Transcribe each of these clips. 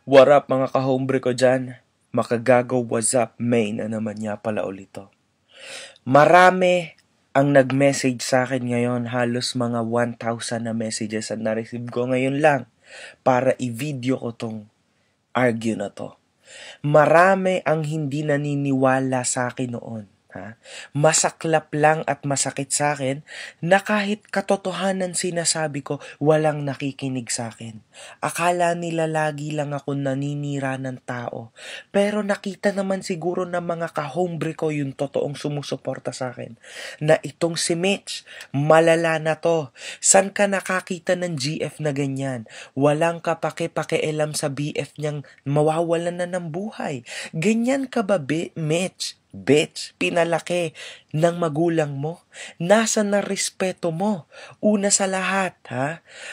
What up mga kahombre ko dyan? Makagago, what's up? May na naman niya pala ulito. Marami ang nag-message sa akin ngayon. Halos mga 1,000 na messages ang na-receive ko ngayon lang para i-video ko tong argue na to. Marami ang hindi naniniwala sa akin noon. Masaklap lang at masakit sa akin na kahit katotohanan sinasabi ko, walang nakikinig sa akin. Akala nila lagi lang ako naninira ng tao. Pero nakita naman siguro ng mga kahombre ko yung totoong sumusuporta sa akin. Na itong si Mitch, malala na to. San ka nakakita ng GF na ganyan? Walang kapake-pakialam sa BF niyang mawawalan na ng buhay. Ganyan ka ba, Mitch? Bitch, pinalaki ng magulang mo. Nasa na respeto mo? Una sa lahat,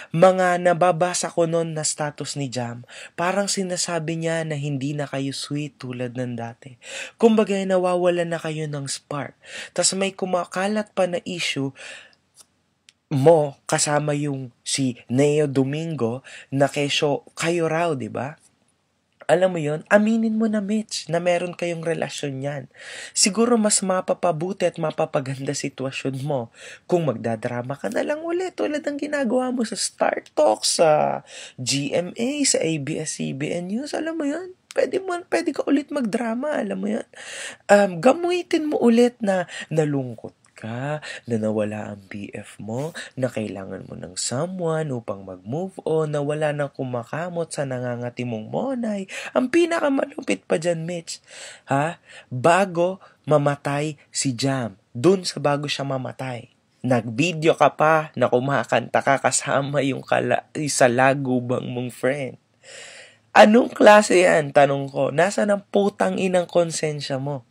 mga nababasa ko noon na status ni Jam, parang sinasabi niya na hindi na kayo sweet tulad ng dati. Kumbaga, nawawalan na kayo ng spark. Tas may kumakalat pa na issue mo kasama yung si Neo Domingo na kayo raw, di ba? Alam mo yon, aminin mo na Mitch na meron kayong relasyon yan. Siguro mas mapapabuti at mapapaganda sitwasyon mo kung magdadrama ka na lang ulit tulad ng ginagawa mo sa Star Talk, sa GMA, sa ABS-CBN News. Alam mo yon, pwede ka ulit magdrama, alam mo yon. Gamuhitin mo ulit na nalungkot ka, na nawala ang BF mo, na kailangan mo ng someone upang mag-move on, na wala nang kumakamot sa nangangati mong monay. Ang pinakamalupit pa dyan, Mitch, bago mamatay si Jam, dun sa bago siya mamatay, nag-video ka pa na kumakanta ka kasama yung isa lagubang mong friend. Anong klase yan? Tanong ko. Nasaan ang putang inang konsensya mo?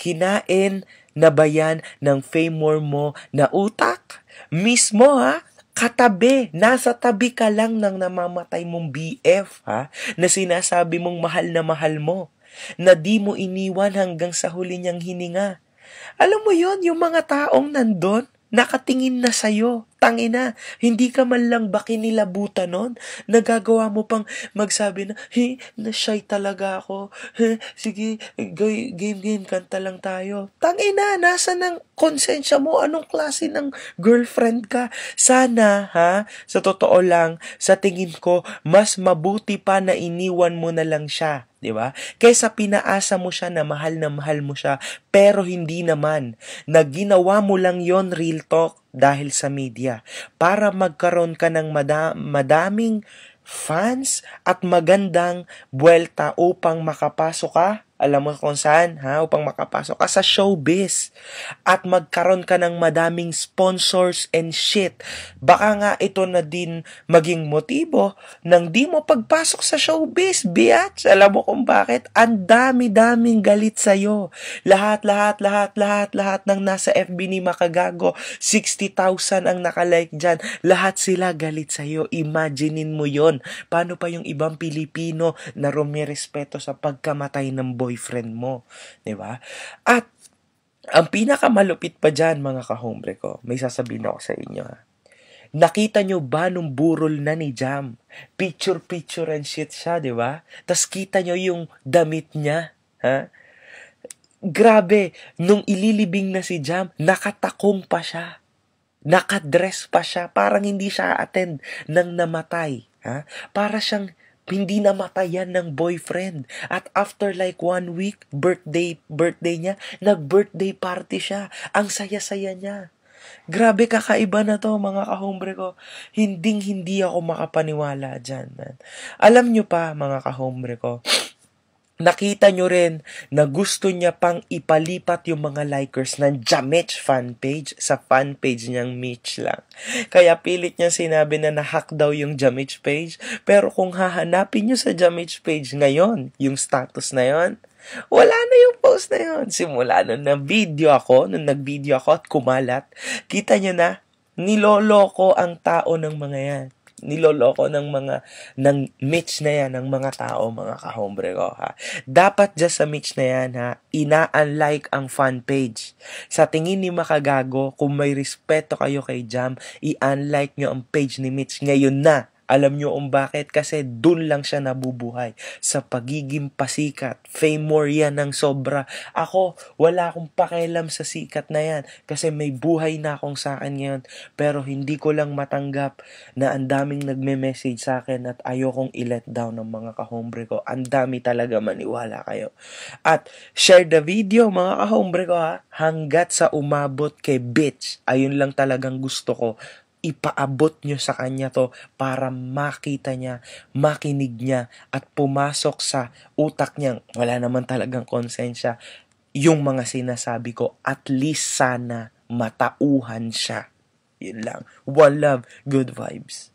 Kinain na ba yan ng famor mo na utak? Mismo katabi, nasa tabi ka lang ng namamatay mong BF na sinasabi mong mahal mo, na di mo iniwan hanggang sa huli niyang hininga. Alam mo yon, yung mga taong nandun, nakatingin na sa'yo. Tangina, hindi ka man lang ba kinilabutan nun? Nagagawa mo pang magsabi na, na-shy talaga ako. Sige, game, kanta lang tayo. Tangina, nasa ng konsensya mo? Anong klase ng girlfriend ka? Sana, sa totoo lang, sa tingin ko, mas mabuti pa na iniwan mo na lang siya. Diba? Kaysa pinaasa mo siya na mahal mo siya, pero hindi naman. Na ginawa mo lang yon, real talk, dahil sa media. Para magkaroon ka ng madaming fans at magandang buwelta upang makapasok ka. Alam mo kung saan, upang makapasok ka sa showbiz at magkaroon ka ng madaming sponsors and shit. Baka nga ito na din maging motibo ng di mo pagpasok sa showbiz, biatch. Alam mo kung bakit? Ang dami-daming galit sa'yo. Lahat ng nasa FB ni Makagago, 60,000 ang nakalike dyan. Lahat sila galit sa'yo. Imaginein mo yon. Paano pa yung ibang Pilipino na rumirespeto sa pagkamatay ng boyfriend mo, di ba? At ang pinakamalupit pa dyan, mga kahombre ko, may sasabihin ako sa inyo. Nakita nyo ba nung burol na ni Jam? Picture and shit siya, di ba? Tas kita nyo yung damit niya, Grabe, nung ililibing na si Jam, nakatakong pa siya. Nakadress pa siya, parang hindi siya attend ng namatay. Para siyang hindi namatayan ng boyfriend. At after like 1 week, birthday niya, nag-birthday party siya. Ang saya-saya niya. Grabe, kakaiba na to, mga kahombre ko. Hindi ako makapaniwala dyan, man. Alam nyo pa, mga kahombre ko, nakita nyo rin na gusto niya pang ipalipat yung mga likers ng Jamich fan page sa fan page niyang Mitch lang. Kaya pilit niya sinabi na nahack daw yung Jamich page. Pero kung hahanapin nyo sa Jamich page ngayon, yung status na yon, wala na yung post na yon. Simula nung nag-video ako at kumalat, kita nyo na, niloloko ang tao ng mga yan. Niloloko ng Mitch na yan, ng mga tao, mga kahombre ko, Dapat dyan sa Mitch na yan, ina-unlike ang fan page. Sa tingin ni Makagago, kung may respeto kayo kay Jam, i-unlike nyo ang page ni Mitch ngayon na. Alam nyo kung bakit? Kasi dun lang siya nabubuhay. Sa pagiging pasikat. Fame more yan ng sobra. Ako, wala akong pakialam sa sikat na yan. Kasi may buhay na akong sa akin ngayon. Pero hindi ko lang matanggap na ang daming nagme-message sa akin at ayokong i-let down ng mga kahombre ko. Ang dami talaga, maniwala kayo. At share the video mga kahombre ko ha. Hanggat sa umabot kay bitch. Ayun lang talagang gusto ko. Ipaabot nyo sa kanya to para makita niya, makinig niya, at pumasok sa utak niyang wala naman talagang konsensya yung mga sinasabi ko. At least sana matauhan siya. Yun lang. One love, good vibes.